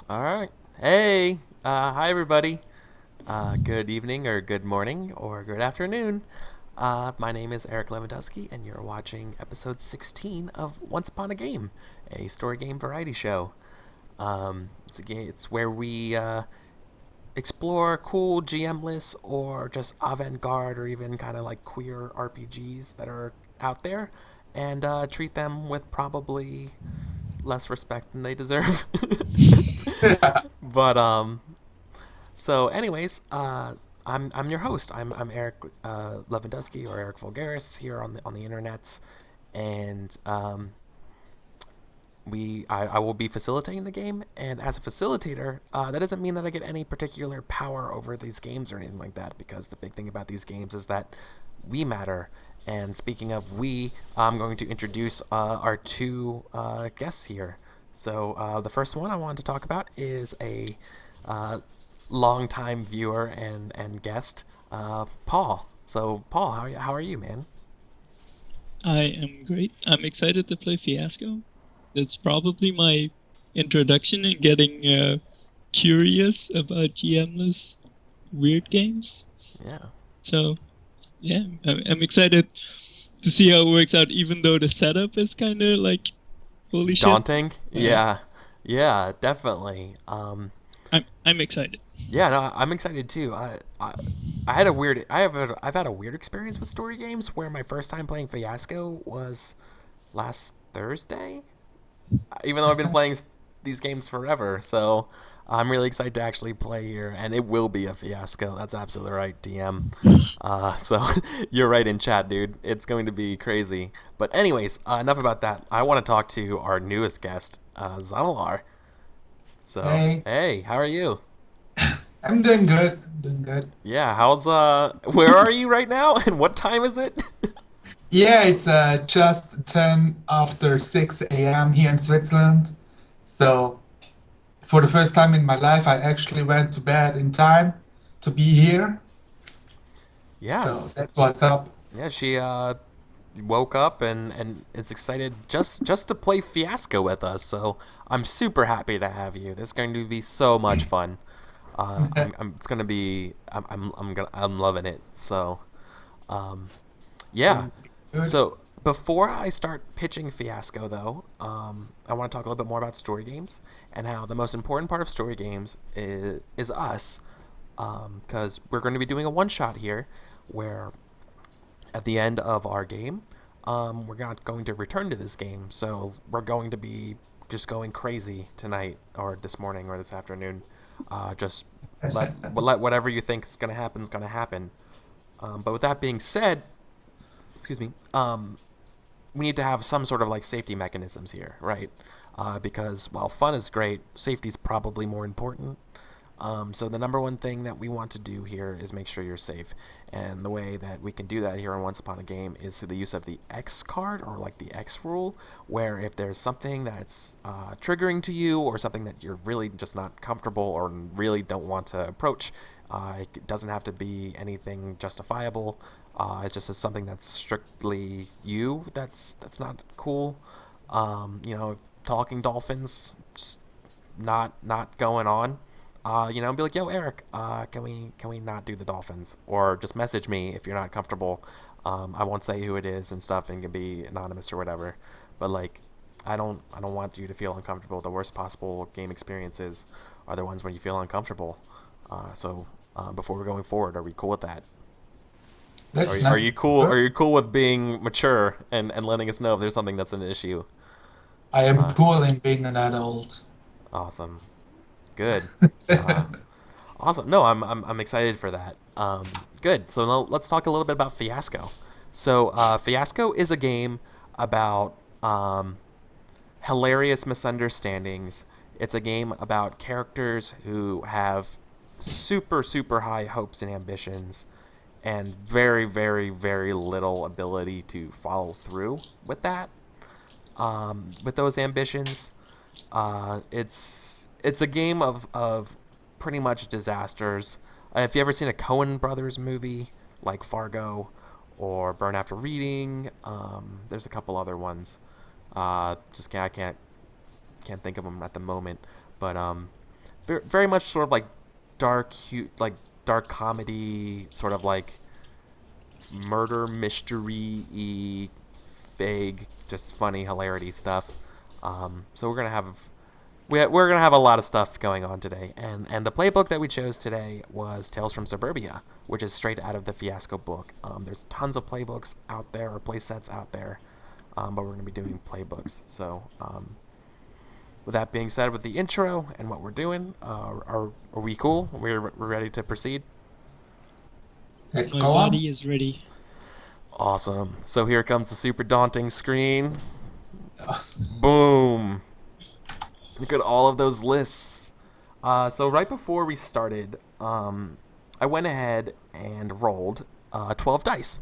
All right. Hey, hi everybody. Good evening or good morning or good afternoon. My name is Eric Lewandowski, and you're watching episode 16 of Once Upon a Game, a story game variety show. It's a game. It's where we explore cool GMless or just avant-garde or even kind of like queer RPGs that are out there, and treat them with probably less respect than they deserve. But So, anyways, I'm your host. I'm Eric Lewandowski or EricVulgaris here on the internets, and I will be facilitating the game. And as a facilitator, that doesn't mean that I get any particular power over these games or anything like that. Because the big thing about these games is that we matter. And speaking of we, I'm going to introduce our two guests here. So the first one I wanted to talk about is a uh, longtime viewer and guest, Paul. So, Paul, how are you, man? I am great. I'm excited to play Fiasco. That's probably my introduction in getting curious about GMless weird games. Yeah. So, yeah, I'm excited to see how it works out, even though the setup is kind of like, holy shit. Daunting? Uh, Yeah. Yeah, definitely. I'm excited. Yeah, no, I'm excited too. I had a weird I've had a weird experience with story games where my first time playing Fiasco was last Thursday. Even though I've been playing these games forever, so I'm really excited to actually play here, and it will be a fiasco. That's absolutely right, DM. So you're right in chat, dude. It's going to be crazy. But anyways, enough about that. I want to talk to our newest guest, Zanalar. So Hey, hey, how are you? I'm doing good. I'm doing good. Yeah, how's where are you right now, and what time is it? Yeah, it's just 10 after 6 a.m. here in Switzerland. So, for the first time in my life, I actually went to bed in time to be here. Yeah, So, that's what's up. yeah. She woke up and is excited just to play Fiasco with us. So I'm super happy to have you. This is going to be so much fun. It's gonna be. I'm loving it. So, yeah. Good. So before I start pitching Fiasco, though, I want to talk a little bit more about story games and how the most important part of story games is us, because we're going to be doing a one shot here, where at the end of our game, we're not going to return to this game. So we're going to be just going crazy tonight or this morning or this afternoon. Just let whatever you think is going to happen is going to happen. But with that being said, excuse me, we need to have some sort of like safety mechanisms here, right? Because while fun is great, safety is probably more important. So the number one thing that we want to do here is make sure you're safe, and the way that we can do that here on Once Upon a Game is through the use of the X card, or like the X rule, where if there's something that's triggering to you or something that you're really just not comfortable or really don't want to approach, it doesn't have to be anything justifiable. It's just something that's strictly you that's not cool. Talking dolphins, just not going on. Be like, yo, Eric, can we not do the dolphins, or just message me if you're not comfortable. I won't say who it is and stuff, and can be anonymous or whatever. But like, I don't want you to feel uncomfortable. The worst possible game experiences are the ones when you feel uncomfortable. Before we're going forward, are we cool with that? Are, That's are you cool? Are you cool with being mature and letting us know if there's something that's an issue? I am Uh, cool in being an adult. awesome, good. Uh, Awesome. No, I'm excited for that. Good. So now let's talk a little bit about Fiasco. So Fiasco is a game about hilarious misunderstandings. It's a game about characters who have super high hopes and ambitions, and very very little ability to follow through with that. With those ambitions, it's a game of pretty much disasters. If you ever seen a Cohen Brothers movie like Fargo or Burn After Reading, there's a couple other ones. I can't think of them at the moment, but very much sort of like like dark comedy, sort of like murder mystery-y, vague, just funny hilarity stuff. So we're gonna have a lot of stuff going on today, and the playbook that we chose today was Tales from Suburbia, which is straight out of the Fiasco book. There's tons of playbooks out there, or play sets out there, but we're gonna be doing playbooks. So with that being said, with the intro and what we're doing, are we cool? We're ready to proceed. Let's My go on. body is ready. Awesome. So here comes the super daunting screen. Boom. Look at all of those lists. So right before we started, I went ahead and rolled 12 dice.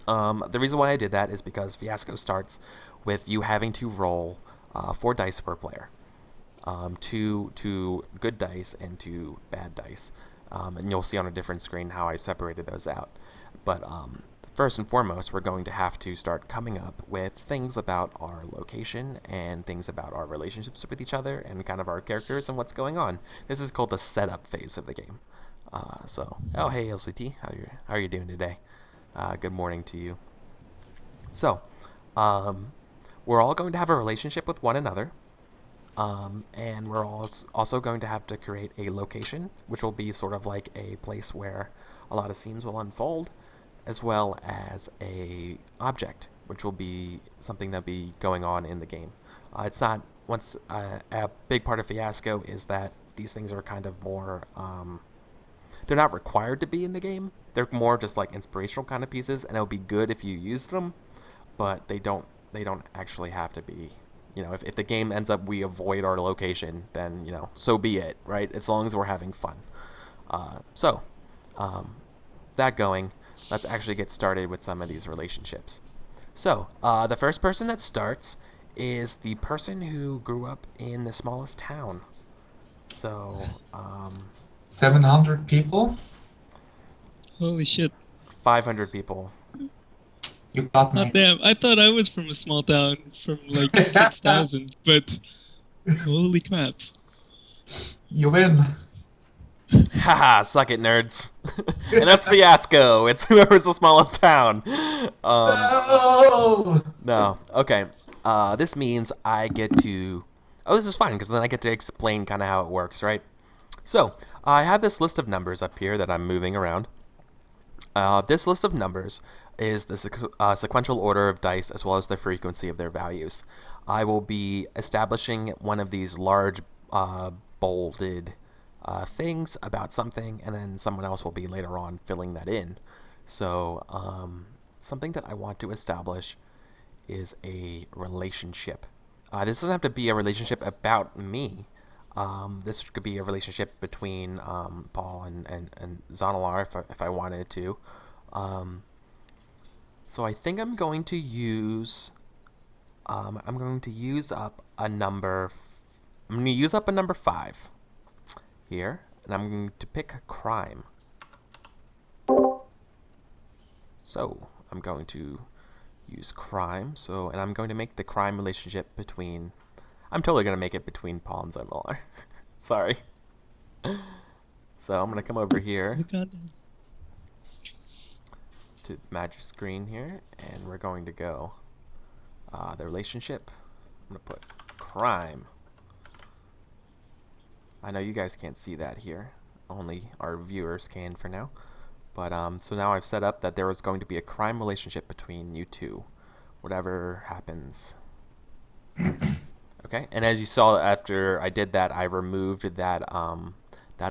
The reason why I did that is because Fiasco starts with you having to roll 4 dice per player. 2 good dice and 2 bad dice. And you'll see on a different screen how I separated those out. But first and foremost, we're going to have to start coming up with things about our location and things about our relationships with each other and kind of our characters and what's going on. This is called the setup phase of the game. Oh hey LCT, how are you doing today? Good morning to you. So, we're all going to have a relationship with one another. And we're also going to have to create a location, which will be sort of like a place where a lot of scenes will unfold, as well as a object, which will be something that'll be going on in the game. It's not a big part of Fiasco is that these things are kind of more they're not required to be in the game. They're more just like inspirational kind of pieces, and it'll be good if you use them, but they don't actually have to be. If the game ends up we avoid our location, then so be it, right? As long as we're having fun. That going, let's actually get started with some of these relationships. So, the first person that starts is the person who grew up in the smallest town. So, 700 people? Holy shit. 500 people. You got me. Oh, damn, I thought I was from a small town from like 6,000, but holy crap. You win. Haha, suck it, nerds. And that's Fiasco. It's whoever's the smallest town. No. Okay. This means I get to... Oh, this is fine, because then I get to explain kind of how it works, right? So, I have this list of numbers up here that I'm moving around. This list of numbers is the sequential order of dice as well as the frequency of their values. I will be establishing one of these large bolded things about something, and then someone else will be later on filling that in. So something that I want to establish is a relationship. This doesn't have to be a relationship about me. This could be a relationship between Paul and Zonalar if I wanted to. So I think I'm going to use up a number. I'm going to use up a number 5 here, and I'm going to pick crime. So I'm going to use crime. And I'm going to make the crime relationship between. I'm totally going to make it between Paul and Zonalar. Sorry. So I'm going to come over here to magic screen here, and we're going to go the relationship. I'm going to put crime. I know you guys can't see that here. Only our viewers can for now. But so now I've set up that there is going to be a crime relationship between you two. Whatever happens. Okay, and as you saw after I did that, I removed that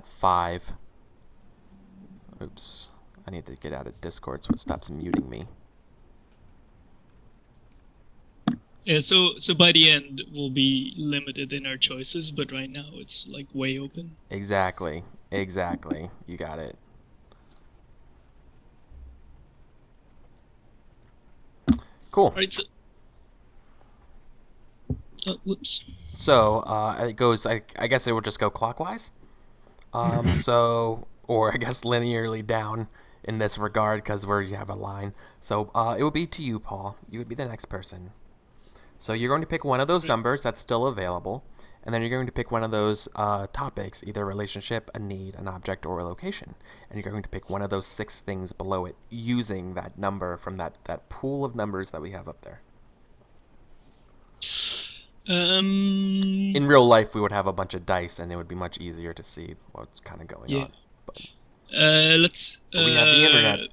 5. Oops, I need to get out of Discord so it stops muting me. Yeah, so by the end we'll be limited in our choices, but right now it's like way open. Exactly. You got it. Cool. All right, so whoops. So it goes. I guess it would just go clockwise. Or I guess linearly down in this regard because where you have a line. So it would be to you, Paul. You would be the next person. So you're going to pick one of those Right. numbers that's still available, and then you're going to pick one of those topics, either a relationship, a need, an object, or a location. And you're going to pick one of those 6 things below it using that number from that pool of numbers that we have up there. In real life, we would have a bunch of dice, and it would be much easier to see what's kind of going Yeah. on. But Let's. we have the internet.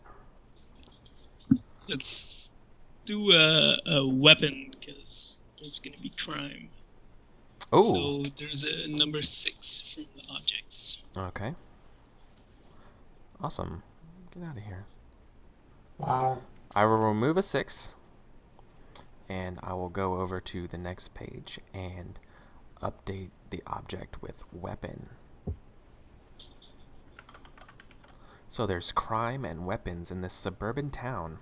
Let's do a weapon, because there's gonna be crime. Oh, So there's a number 6 from the objects. okay. Awesome. Get out of here. Wow. I will remove a 6, and I will go over to the next page and update the object with weapon. So there's crime and weapons in this suburban town.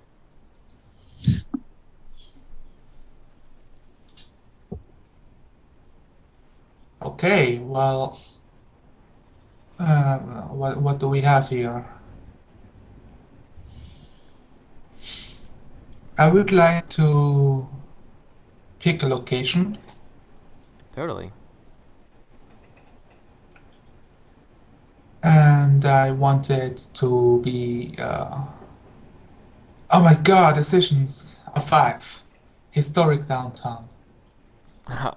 Okay, well, what do we have here? I would like to pick a location. Totally. And I want it to be, oh my god, decisions, a 5. Historic downtown.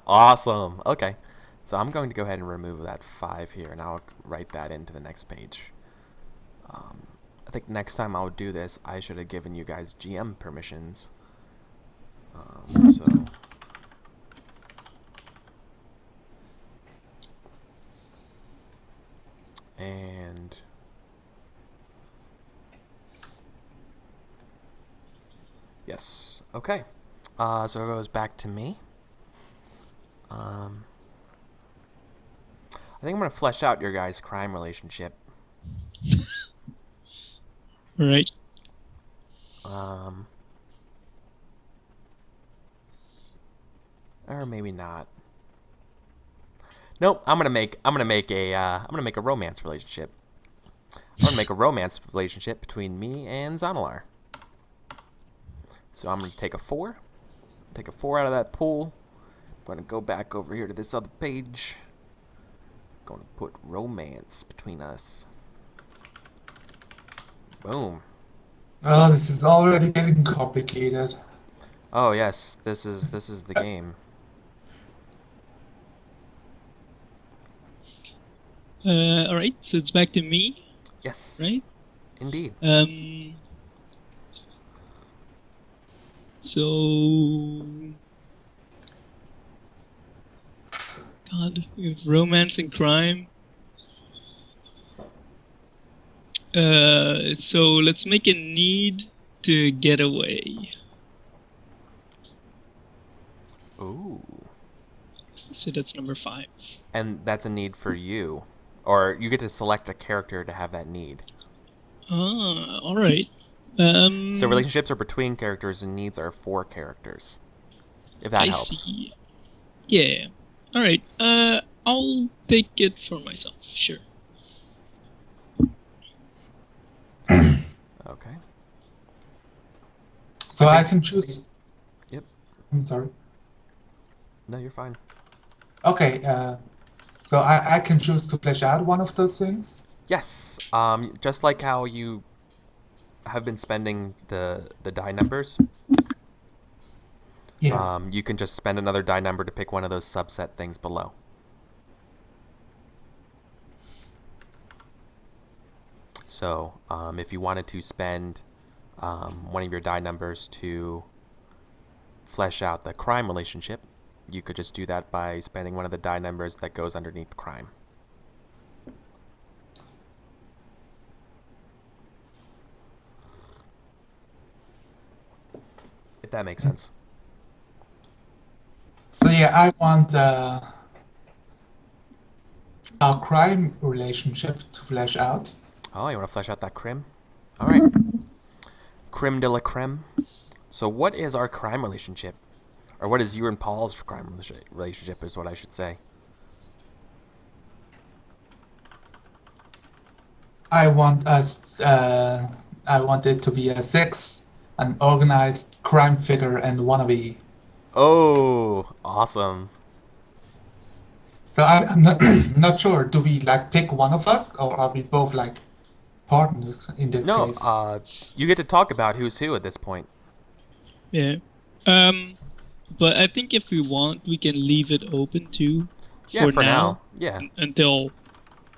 Awesome. Okay. So I'm going to go ahead and remove that 5 here, and I'll write that into the next page. I think next time I'll do this, I should have given you guys GM permissions. So and yes, okay. So it goes back to me. I think I'm gonna flesh out your guys' crime relationship. Right. Or maybe not. Nope. I'm gonna make a romance relationship. I'm gonna make a romance relationship between me and Zanalar. So I'm gonna take a 4. Take a 4 out of that pool. I'm gonna go back over here to this other page. Gonna put romance between us. Boom. Oh, this is already getting complicated. Oh yes, this is the game. All right. So it's back to me, Yes. right? Indeed. So. God, we have romance and crime. So let's make a need to get away. Ooh. So that's number 5. And that's a need for you. Or you get to select a character to have that need. Ah, all right. So relationships are between characters and needs are for characters. If that I helps. see. Yeah. All right. I'll take it for myself. Sure. Okay. So I can choose. Yep. I'm sorry. No, you're fine. Okay, so I can choose to flesh out one of those things? Yes. Just like how you have been spending the die numbers. Yeah. You can just spend another die number to pick one of those subset things below. So, if you wanted to spend one of your die numbers to flesh out the crime relationship, you could just do that by spending one of the die numbers that goes underneath crime. If that makes sense. So yeah, I want our crime relationship to flesh out. Oh, you want to flesh out that crime? All right. Crime de la creme. So what is our crime relationship? Or what is you and Paul's crime relationship is what I should say. I want it to be a 6, an organized crime figure and wannabe. Oh, awesome. So I'm not not sure. Do we like pick one of us, or are we both like partners in this No, case? you get to talk about who's who at this point. Yeah. Um, but I think if we want, we can leave it open too Yeah, for for now. now Yeah. until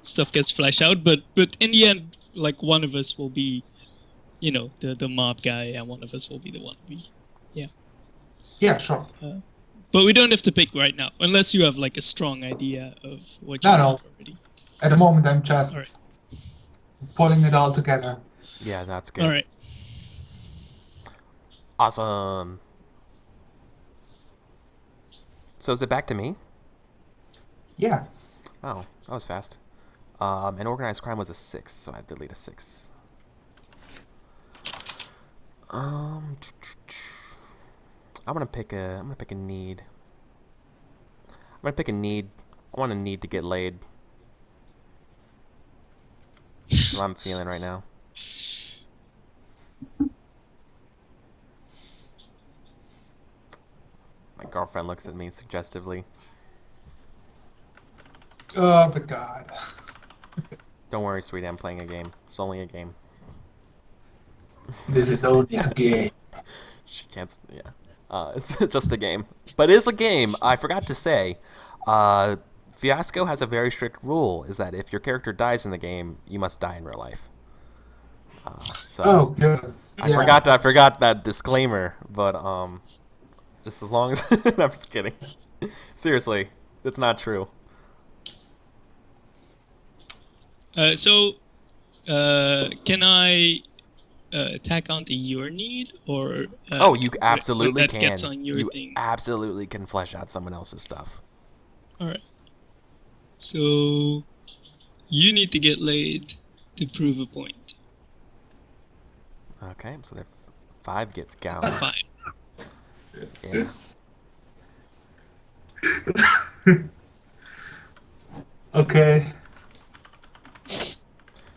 stuff gets fleshed out. But in the end, like one of us will be, the mob guy, and one of us will be the one yeah. Yeah, sure. But we don't have to pick right now, unless you have like a strong idea of what you No, want no. already. At the moment, I'm All right. just pulling it all together. Yeah, that's All good. right. Awesome. So is it back to me? Yeah. Oh, that was fast. And organized crime was a 6, so I have to delete a 6. Um, I'm gonna pick a need. I'm gonna pick a need. I want a need to get laid. That's what I'm feeling right now. My girlfriend looks at me suggestively. Oh my god. Don't worry, sweetie, I'm playing a game. It's only a game. This is only a game. She can't. Yeah. It's just a game. But it is a game. I forgot to say. Fiasco has a very strict rule: is that if your character dies in the game, you must die in real life. So Oh, good. Yeah. I forgot that disclaimer. But just as long as I'm just kidding. Seriously, it's not true. Can I tack onto your need, or Oh, you when absolutely that gets can. on your You thing? absolutely can flesh out someone else's stuff. All right. So you need to get laid to prove a point. Okay, so there 5 gets That's a gowned. 5. Yeah. Okay.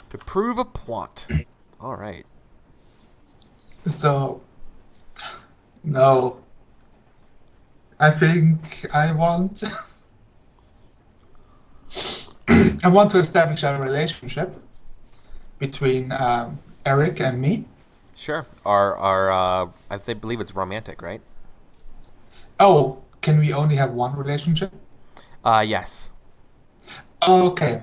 To prove a point. All right. So, no. I think I want. I want to establish a relationship between Eric and me. Sure. I believe it's romantic, right? Oh, can we only have one relationship? Yes. Okay,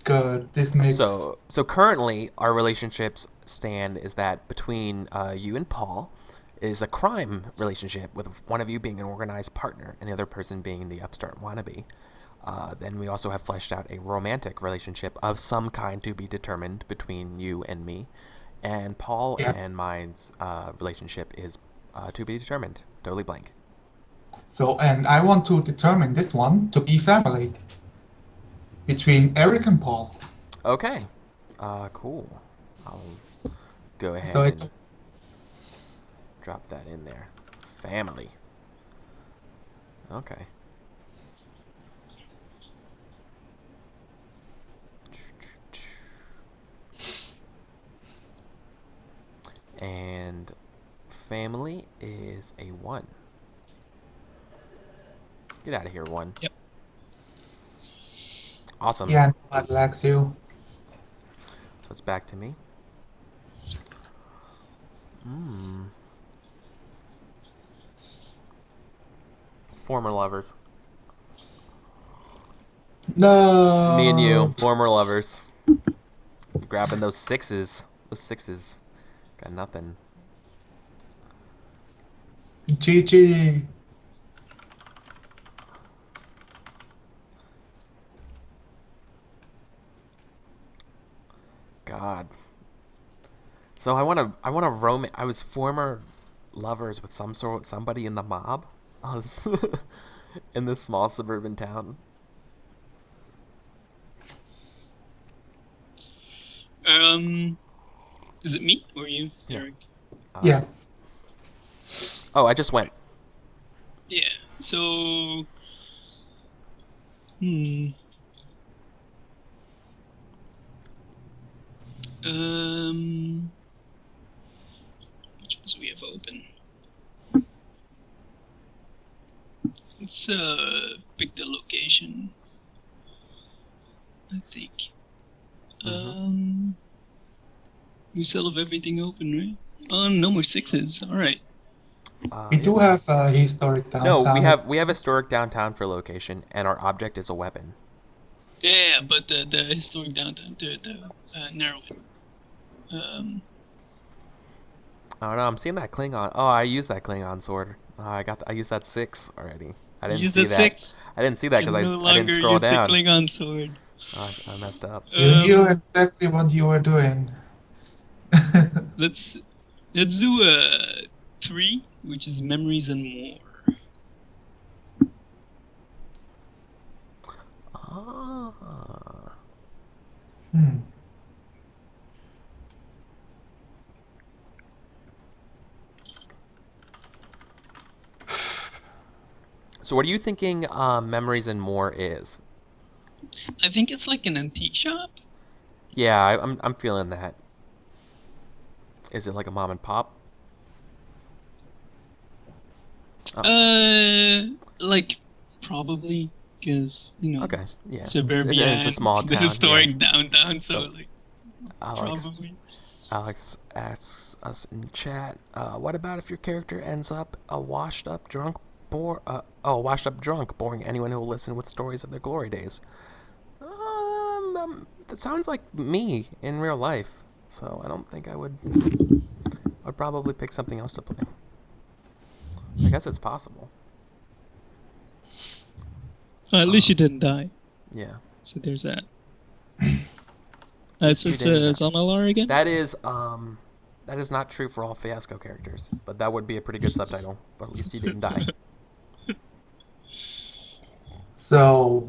good. This makes. So currently our relationships stand is that between you and Paul is a crime relationship with one of you being an organized partner and the other person being the upstart wannabe. Then we also have fleshed out a romantic relationship of some kind to be determined between you and me. And Paul Yeah. and mine's relationship is to be determined. Totally blank. So, and I want to determine this one to be family between Eric and Paul. Okay. Cool. I'll go So ahead it's and drop that in there. Family. Okay. And family is a 1. Get out of here, 1. Yep. Awesome. yeah, nobody likes you. So it's back to me. Former lovers. No. Me and you, former lovers. Grabbing those 6s. Those 6s. Got nothing. GG. God. So I was former lovers with somebody in the mob. I was in this small suburban town. Is it me or you, Yeah. Eric? Yeah. Oh, I just went. Yeah. So, hmm. Which ones do we have open? Let's pick the location. I think. We still have everything open, right? Oh, no more sixes. All right. We do have a historic No, downtown. we have historic downtown for location, and our object is a weapon. Yeah, but the historic downtown, the narrowing. I don't know. I'm seeing that Klingon. Oh, I used that Klingon sword. I used that 6 already. I didn't see that. Six. I didn't see that because No I didn't longer scroll use down. the Klingon sword. I messed up. You knew exactly what you were doing. Let's do 3, which is memories and more. Hmm. So, what are you thinking? Memories and more is? I think it's like an antique shop. Yeah, I'm feeling that. Is it like a mom and pop? Like probably because Okay, it's yeah. suburbia. It's a small the town. historic downtown, so like Alex, probably. Alex asks us in chat, what about if your character ends up a washed up drunk, boring anyone who will listen with stories of their glory days? That sounds like me in real life, so I don't think I would. I'd probably pick something else to play. I guess it's possible. At least you didn't die. Yeah. So there's that. least So you it's didn't die. Zonalar again? That is not true for all Fiasco characters, but that would be a pretty good subtitle. But at least he didn't die. So,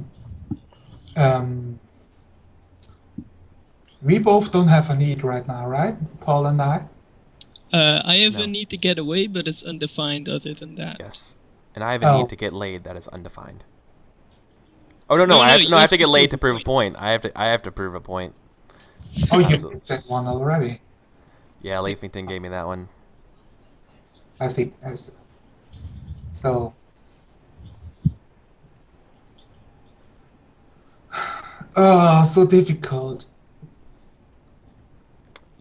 we both don't have a need right now, right? Paul and I? I have No. a need to get away, but it's undefined other than that. Yes, and I have a need to get laid that is undefined. Oh no, I have to get laid to prove a point. I have to prove a point. Oh, you picked that one already. Yeah, Leafington gave me that one. I see. So, so difficult.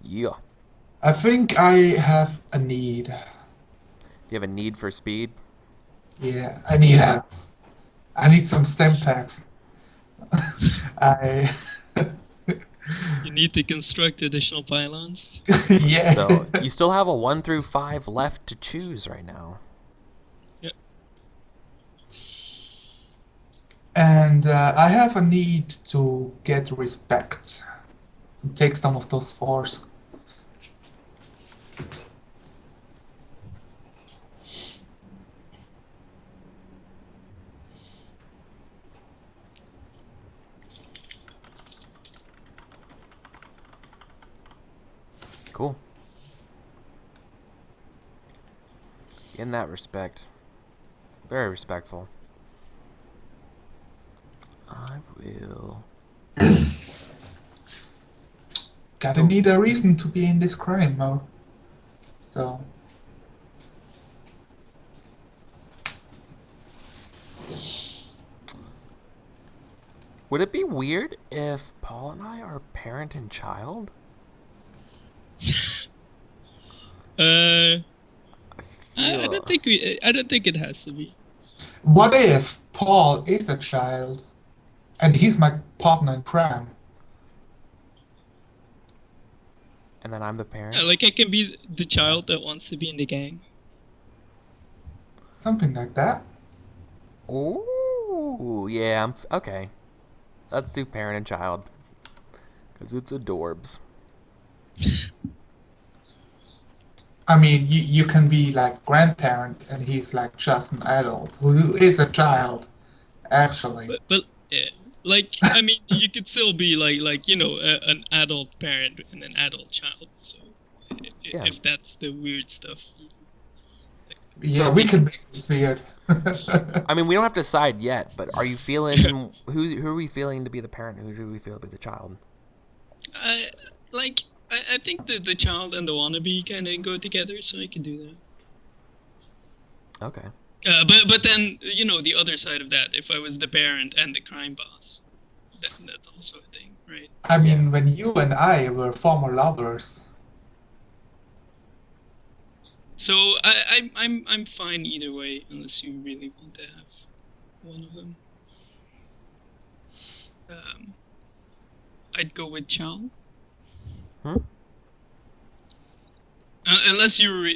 Yeah. I think I have a need. Do you have a need for speed? Yeah, I need some stem packs. You need to construct additional pylons. Yeah. So you still have a 1 through 5 left to choose right now. Yep. And I have a need to get respect. Take some of those 4s. Cool. In that respect, very respectful. I will. Gotta need a reason to be in this crime mode. So. Would it be weird if Paul and I are parent and child? I don't think I don't think it has to be. What if Paul is a child and he's my partner in crime? And then I'm the parent? Like I can be the child that wants to be in the gang. Something like that. Ooh, yeah, okay. Let's do parent and child. Because it's adorbs. I mean, you can be like grandparent and he's like just an adult who is a child, actually. But like I mean, you could still be like an adult parent and an adult child. So Yeah. if that's the weird stuff. Yeah, we can make this weird. I mean, we don't have to decide yet, but are you feeling... who are we feeling to be the parent? Who do we feel to be the child? I think the child and the wannabe kind of go together, so I can do that. Okay. But then the other side of that, if I was the parent and the crime boss, that's also a thing, right? I mean, when you and I were former lovers. So I'm fine either way, unless you really want to have one of them. I'd go with Chow. Hmm? Unless you're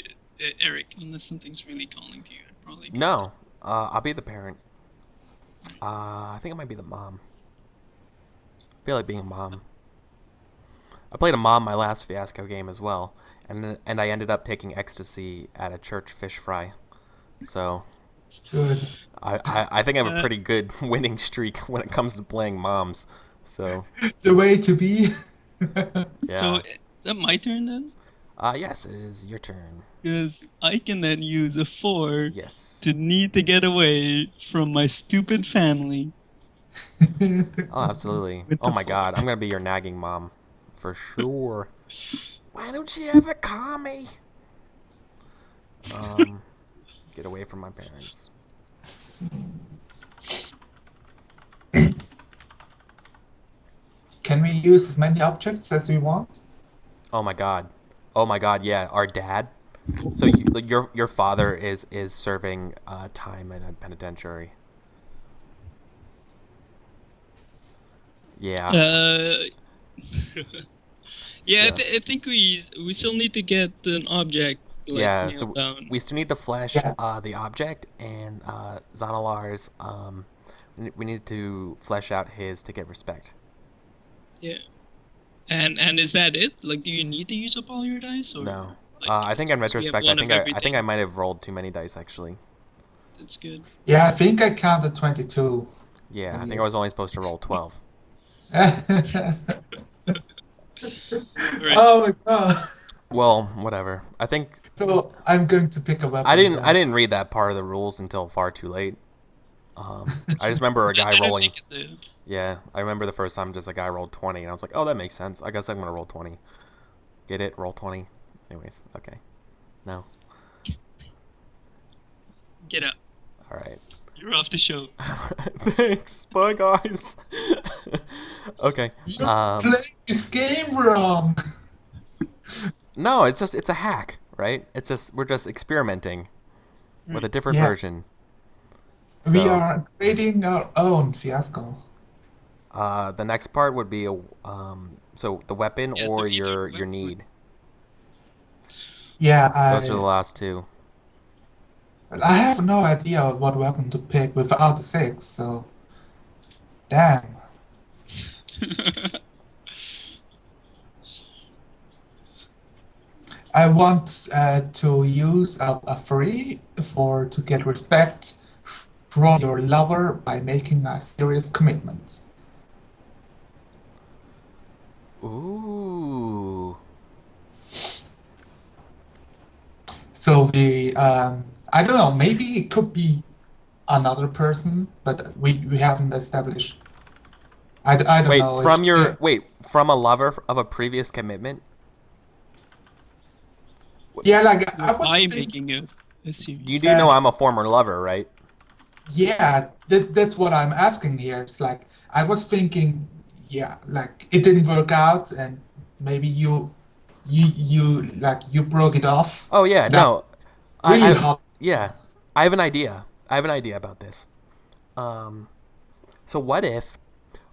Eric, unless something's really calling to you, I'd probably go. No, I'll be the parent. I think it might be the mom. I feel like being a mom. I played a mom my last Fiasco game as well, and I ended up taking ecstasy at a church fish fry. So Good. I think I have a pretty good winning streak when it comes to playing moms. So The way to be. yeah. So is that my turn then? Yes, it is your turn. Because I can then use a 4 Yes. to need to get away from my stupid family. Oh, absolutely. With Oh the my four. God, I'm gonna be your nagging mom, for sure. Why don't you ever call me? Get away from my parents. Can we use as many objects as we want? Oh my God. Oh my God. Yeah, our dad. So your father is serving time in a penitentiary. Yeah. Yeah, So- I think we still need to get an object. Like, yeah. nailed So down. we still need to flesh Yeah. the object, and Zonalar's. We need to flesh out his to get respect. Yeah. And is that it? Like, do you need to use up all your dice? Or, No. like, I think in as long as we have retrospect, one of I think I everything, might have rolled too many dice actually. That's good. Yeah, I think I counted 22. Yeah, At I think I least. was only supposed to roll 12. Right. Oh my god. Well, whatever. I think So I'm going to pick a weapon. I then. didn't read that part of the rules until far too late. I just remember a guy I don't rolling. think it's a... Yeah, I remember the first time just a guy rolled 20, and I was like, oh, that makes sense. I guess I'm gonna roll 20. Get it? Roll 20. Anyways, okay. No. Get out. All right. You're off the show. Thanks. Bye, guys. Okay. You're playing this game wrong. No, it's a hack, right? It's just we're just experimenting with a different Yeah. version. We So, are creating our own Fiasco. the next part would be so the weapon Yeah, so or either your need. Yeah, Those are the last two. I have no idea what weapon to pick without the 6, so damn. I want to use a free to get respect from your lover by making a serious commitment. Ooh. So I don't know, maybe it could be another person, but we haven't established. I don't Wait, know. from from a lover of a previous commitment? Yeah, like I was I'm thinking, making a series. You do know I'm a former lover, right? yeah, that's what I'm asking here. It's like I was thinking, yeah, like it didn't work out, and maybe you broke it off. Oh yeah, no. That's really I hot. yeah. I have an idea. I have an idea about this. So what if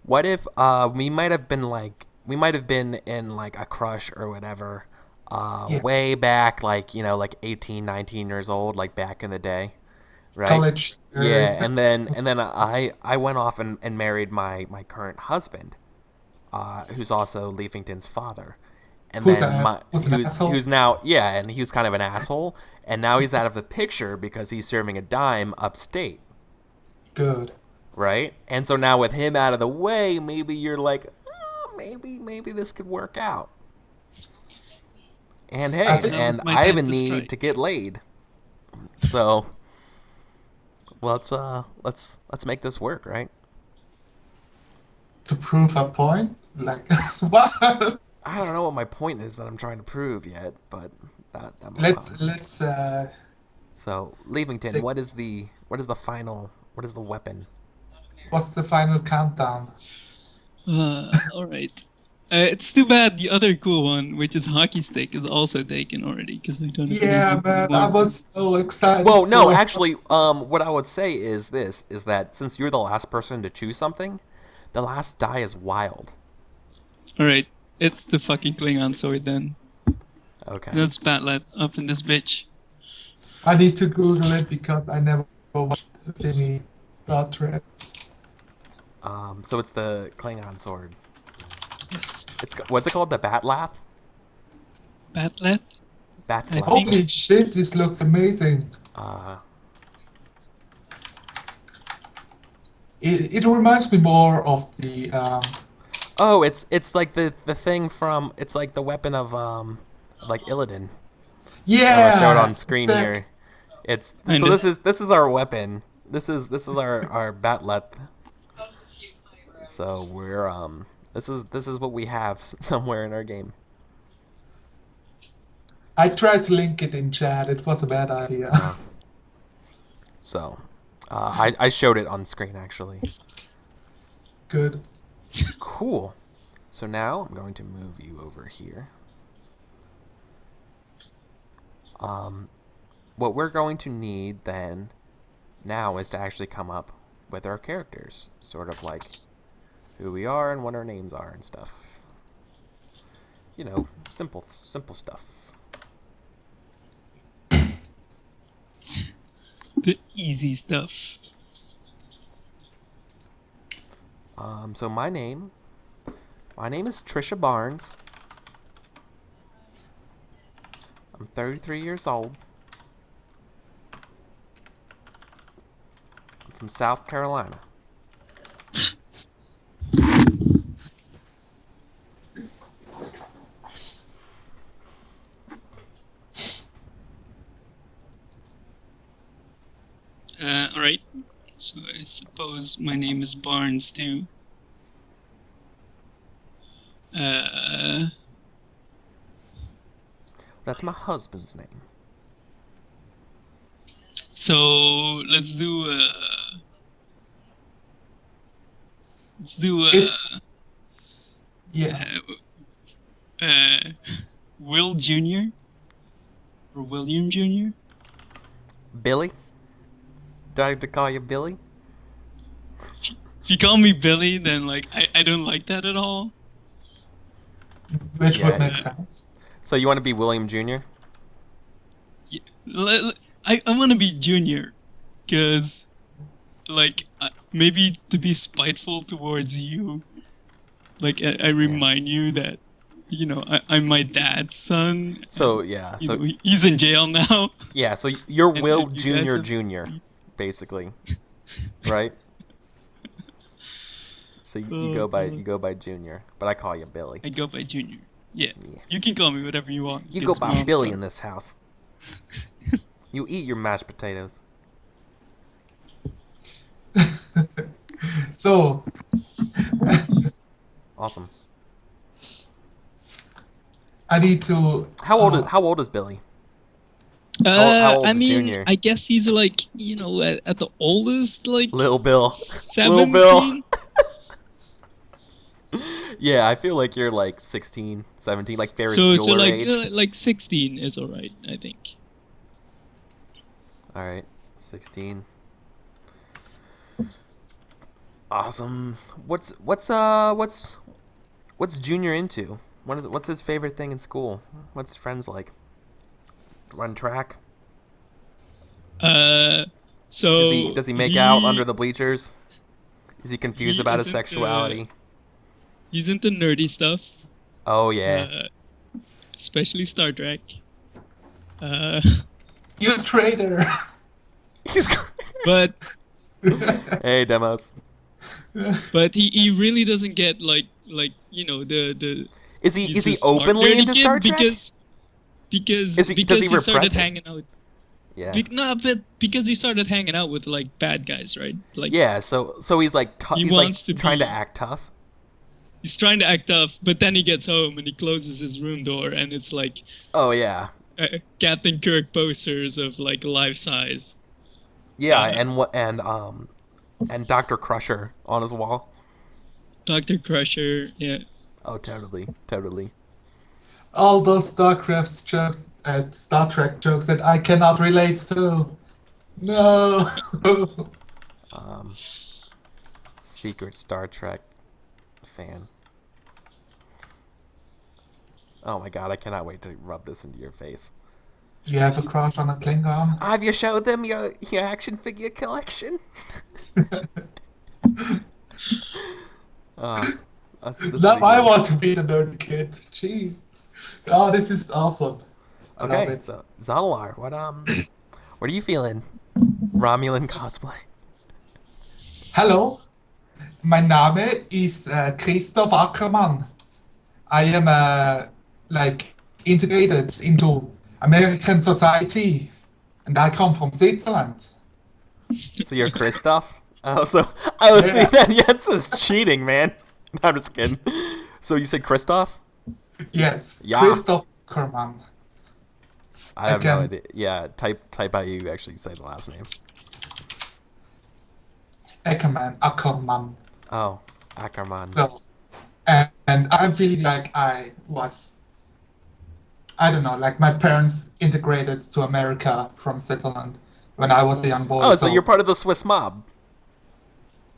we might have been in like a crush or whatever Yeah. way back, like, like 18, 19 years old, like back in the day, right? College. Yeah, and then I went off and married my current husband, who's also Leafington's father. And Who's then an asshole? who's now, yeah, and he was kind of an asshole, and now he's out of the picture because he's serving a dime upstate, Good. right? And so now with him out of the way, maybe you're like, maybe this could work out. And hey, I think- and Now's my I have a time to need strike. to get laid, so let's make this work, right? To prove a point, like what? I don't know what my point is that I'm trying to prove yet, but that might help. Let's So, Leavington, what is the weapon? What's the final countdown? All right. It's too bad the other cool one, which is hockey stick, is also taken already because I don't have any Yeah, ones man, I anymore. was so excited. Well, no, for- actually, what I would say is that since you're the last person to choose something, the last die is wild. All right, it's the fucking Klingon sword then. Okay. That's Batlet up in this bitch. I need to Google it because I never watched any Star Trek. So it's the Klingon sword. Yes. What's it called? The Batlath? Batlet? Batlath. think- Holy shit, this looks amazing. It reminds me more of the Oh, it's like the thing from it's like the weapon of like Illidan. yeah. I showed on screen exact- here. It's Kinda. so this is our weapon. This is our Batlath. So we're this is what we have somewhere in our game. I tried to link it in chat. It was a bad idea. So I showed it on screen actually. Good. Cool. So now I'm going to move you over here. What we're going to need then now is to actually come up with our characters, sort of like who we are and what our names are and stuff. You know, simple stuff. The easy stuff. So my name is Trisha Barnes. I'm 33 years old. I'm from South Carolina. Alright. So I suppose my name is Barnes too. That's my husband's name. So let's do Yeah. Will Jr. or William Jr. Billy? Do I have to call you Billy? If you call me Billy, then like I don't like that at all. Which Yeah, would make yeah. sense. So you want to be William Jr.? Yeah, I want to be Junior, cause like maybe to be spiteful towards you, like I remind you that you know I'm my dad's son. So yeah, You so know, he's in jail now. yeah, so you're And Will you guys Jr. have- Jr. basically, right? So you Oh, go by God. Junior, but I call you Billy. I go by Junior. Yeah. Yeah. You can call me whatever you want. You go It's by Mom's Billy son. in this house. You eat your mashed potatoes. So, Awesome. I need to. How old is Billy? how old I is mean, Junior? I guess he's like, you know, at the oldest, like Little Bill. 17. Little Bill. Yeah, I feel like you're like 16, 17, like Ferris So Bueller age. like 16 is alright, I think. All right, 16. Awesome. What's Junior into? What's his favorite thing in school? What's his friends like? Run track? So Does he make out under the bleachers? Is he confused he about his isn't, sexuality? He's into nerdy stuff, Oh yeah. especially Star Trek. You traitor. He's But Hey demos. he really doesn't get like you know the Is he's he a smart openly nerdy into kid Star Trek? because Does he he started repress it? hanging out. Yeah. But because he started hanging out with like bad guys, right? Like Yeah, so he's like He he's like wants to trying to be- act tough. he's trying to act tough, but then he gets home and he closes his room door, and it's like Oh yeah. Captain Kirk posters of like life size. Yeah, and Dr. Crusher on his wall. Dr. Crusher, yeah. Oh, totally, totally. All those StarCraft jokes, Star Trek jokes that I cannot relate to. No. Secret Star Trek fan. Oh my god, I cannot wait to rub this into your face. You have a crush on a Klingon? Have you showed them your action figure collection? This Now I good. want to be the nerd kid. Gee. Oh, this is awesome. I love Okay, it. so Zalalar, what are you feeling? Romulan cosplay. Hello, mein Name ist Christoph Ackermann. I am like integrated into American society, and I come from Switzerland. So you're Christoph? Oh, so I was Yeah. seeing that Jens is cheating, man. I'm just kidding. So you said Christoph? Yes, Yeah. Christoph Ackermann. I have no can- idea. Yeah, type how you actually say the last name. Ackermann. Oh, Ackermann. So, and I'm feeling like I don't know, like my parents integrated to America from Switzerland when I was a young boy. Oh, so you're part of the Swiss mob.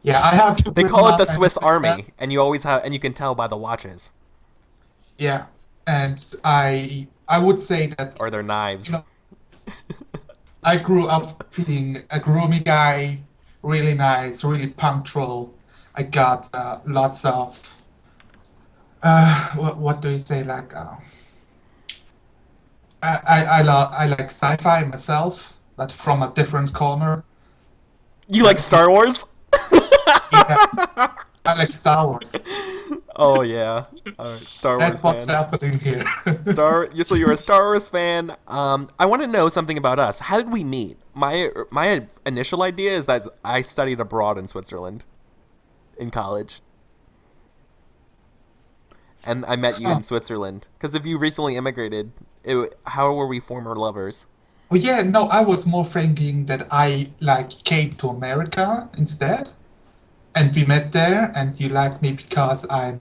Yeah, I have. They call it the Swiss Swiss mom and Army, and you always have, and you can tell by the watches Yeah, and I would say that or their knives. You know, I grew up being a groomy guy, really nice, really punctual. I got lots of what do you say, like I like sci-fi myself, but from a different corner. You like Star Wars? Yeah, I like Star Wars. Oh yeah, Star Wars That's what's fan. happening here. So you're a Star Wars fan. I want to know something about us. How did we meet? My initial idea is that I studied abroad in Switzerland, in college, and I met you in Switzerland. Because if you recently immigrated, how were we former lovers? Well, yeah, no, I was more thinking that I like came to America instead, and we met there, and you liked me because I'm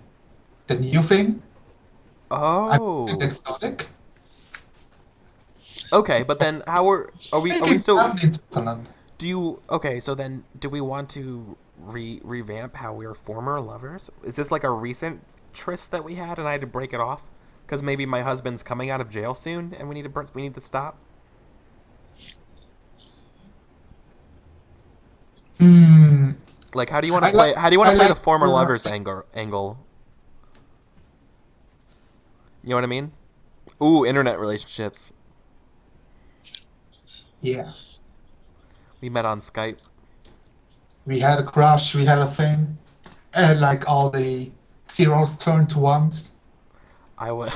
the new thing. Oh, I'm exotic. okay. But then how are we? Are we Thinking still? I'm in Switzerland. Do you? Okay, so then do we want to revamp how we were former lovers? Is this like a recent tryst that we had, and I had to break it off because maybe my husband's coming out of jail soon, and we need to stop? Hmm. Like, how do you want to I play? like- How do you want I to play like the former former- lovers angle? You know what I mean? Ooh, internet relationships. Yeah. We met on Skype. We had a crush, we had a thing. And like all the zeros turned to ones. I was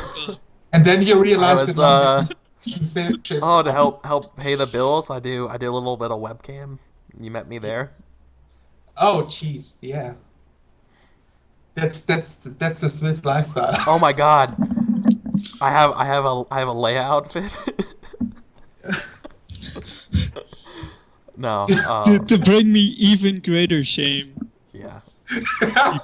And then you realize was, that relationships. oh, to help pay the bills. I did a little bit of webcam. You met me there. Oh jeez, yeah. That's the Swiss lifestyle. Oh my god. I have a Leia outfit. No. To bring me even greater shame, Yeah. you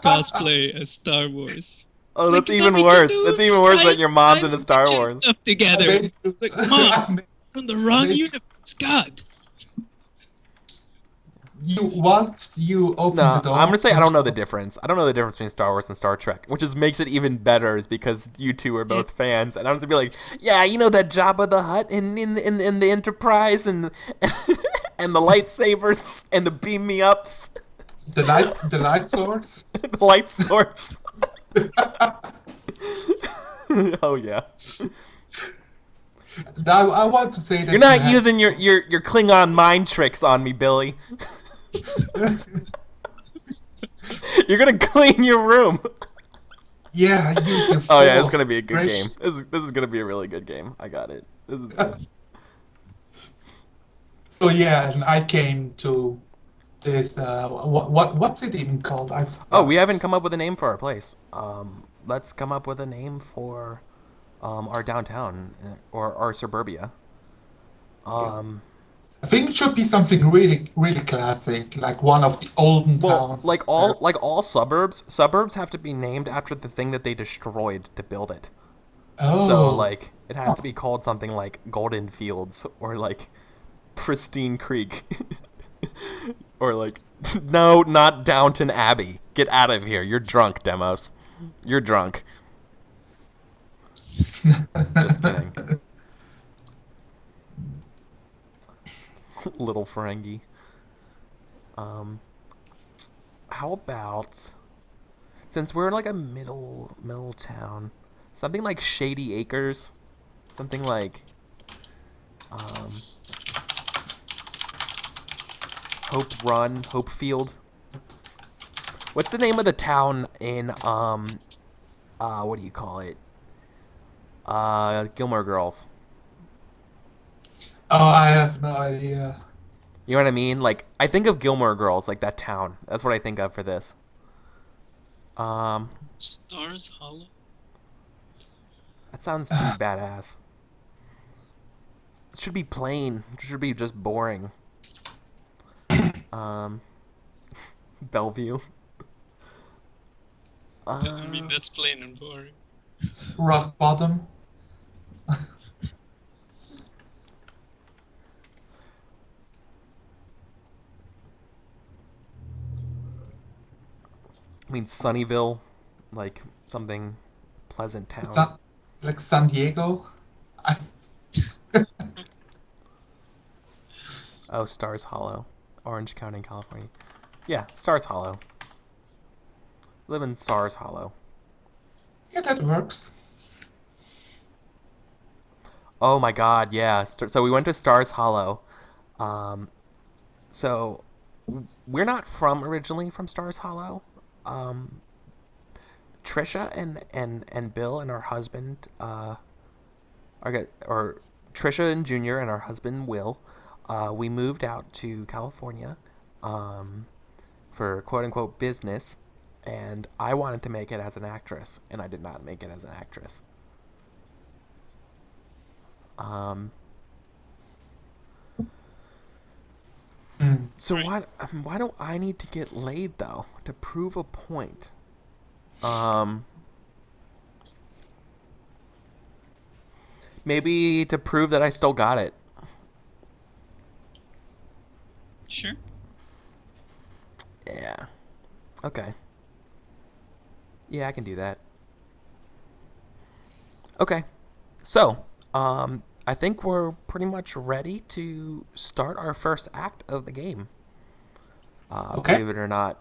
cosplay as Star Wars. Oh, that's Like, even we can worse. do That's even worse science- that your mom's into science Star fiction Wars. Stuff together like, Mom, from the wrong Maybe- universe. God. Once you open No, the door. I'm gonna say I don't know the difference. I don't know the difference between Star Wars and Star Trek, which makes it even better, is because you two are both fans, and I'm gonna be like, yeah, you know that Jabba the Hutt in the Enterprise, and and the lightsabers and the beam me ups, The light swords. the light swords. Oh yeah, Now I want to say that you're not you have- using your Klingon mind tricks on me, Billy. You're gonna clean your room. Yeah, use your Oh yeah, it's force. gonna be a good Fresh- game. This is gonna be a really good game. I got it. This is good. So yeah, and I came to this. What's it even called? Oh, we haven't come up with a name for our place. Let's come up with a name for our downtown or our suburbia. Um, I think it should be something really, really classic, like one of the olden well, towns. like all suburbs have to be named after the thing that they destroyed to build it. So Oh, like it has to be called something like Golden Fields or like Pristine Creek or like no, not Downton Abbey. Get out of here. You're drunk, Demos. You're drunk. Just kidding. Little Ferengi. Um, how about since we're in like a middle town, something like Shady Acres, something like um, Hope Run, Hope Field. What's the name of the town in what do you call it? Gilmore Girls. oh, I have no idea. You know what I mean? Like I think of Gilmore Girls, like that town. That's what I think of for this. Um, Stars Hollow. that sounds too badass. It should be plain. It should be just boring. Um, Bellevue. I mean, that's plain and boring. Rock bottom. I mean Sunnyvale, like something pleasant town. Like San Diego. I, Oh, Stars Hollow, Orange County, California. Yeah, Stars Hollow. Live in Stars Hollow. yeah, that works. Oh my God, yeah. So we went to Stars Hollow. Um, so we're not originally from Stars Hollow. Um, Trisha and Bill and her husband, or Trisha and Junior and her husband Will, we moved out to California, for quote unquote business, and I wanted to make it as an actress, and I did not make it as an actress. Um, Mm. so why don't I need to get laid though to prove a point? Maybe to prove that I still got it. Sure. Yeah. Okay. Yeah, I can do that. Okay. So, I think we're pretty much ready to start our first act of the game. Okay. Believe it or not.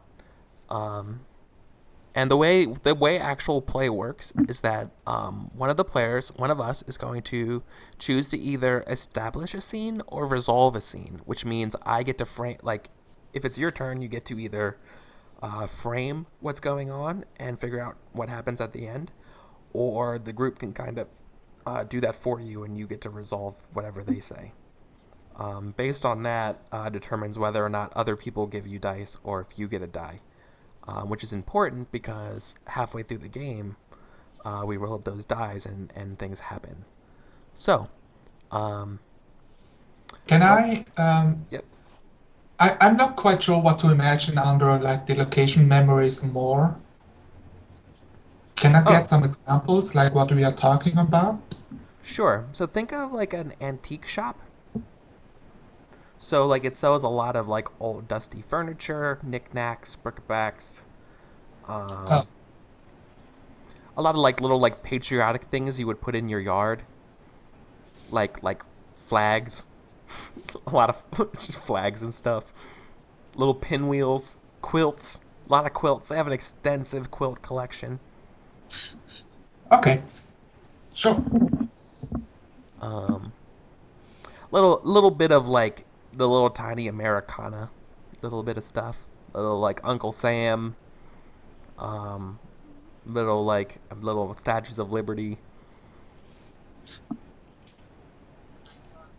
And the way actual play works is that one of us, is going to choose to either establish a scene or resolve a scene, which means I get to frame, like, if it's your turn, you get to either frame what's going on and figure out what happens at the end, or the group can kind of do that for you and you get to resolve whatever they say. Based on that, determines whether or not other people give you dice or if you get a die. Which is important because halfway through the game, we roll up those dice and things happen. So, Can what? I? Yep. I'm not quite sure what to imagine under like the location memories more. Can I get Oh, some examples, like what we are talking about? sure. So think of like an antique shop. So like it sells a lot of like old dusty furniture, knickknacks, brickbacks, Oh, um, a lot of like little like patriotic things you would put in your yard, like flags, a lot of flags and stuff, little pinwheels, quilts, a lot of quilts. They have an extensive quilt collection. okay, sure. Um, little bit of like the little tiny Americana, little bit of stuff, little like Uncle Sam, um, little statues of Liberty.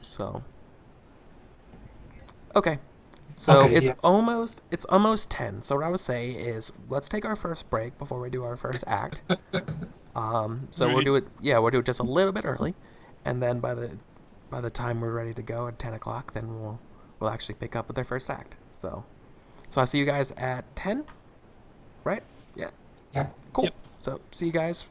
So okay, so Okay, yeah. it's almost 10. So what I would say is let's take our first break before we do our first act. So we'll Right. do it. Yeah, we'll do it just a little bit early, and then by the time we're ready to go at 10 o'clock, then we'll actually pick up with their first act. So I'll see you guys at 10. Right? Yeah. Yeah. Cool. Yep. So see you guys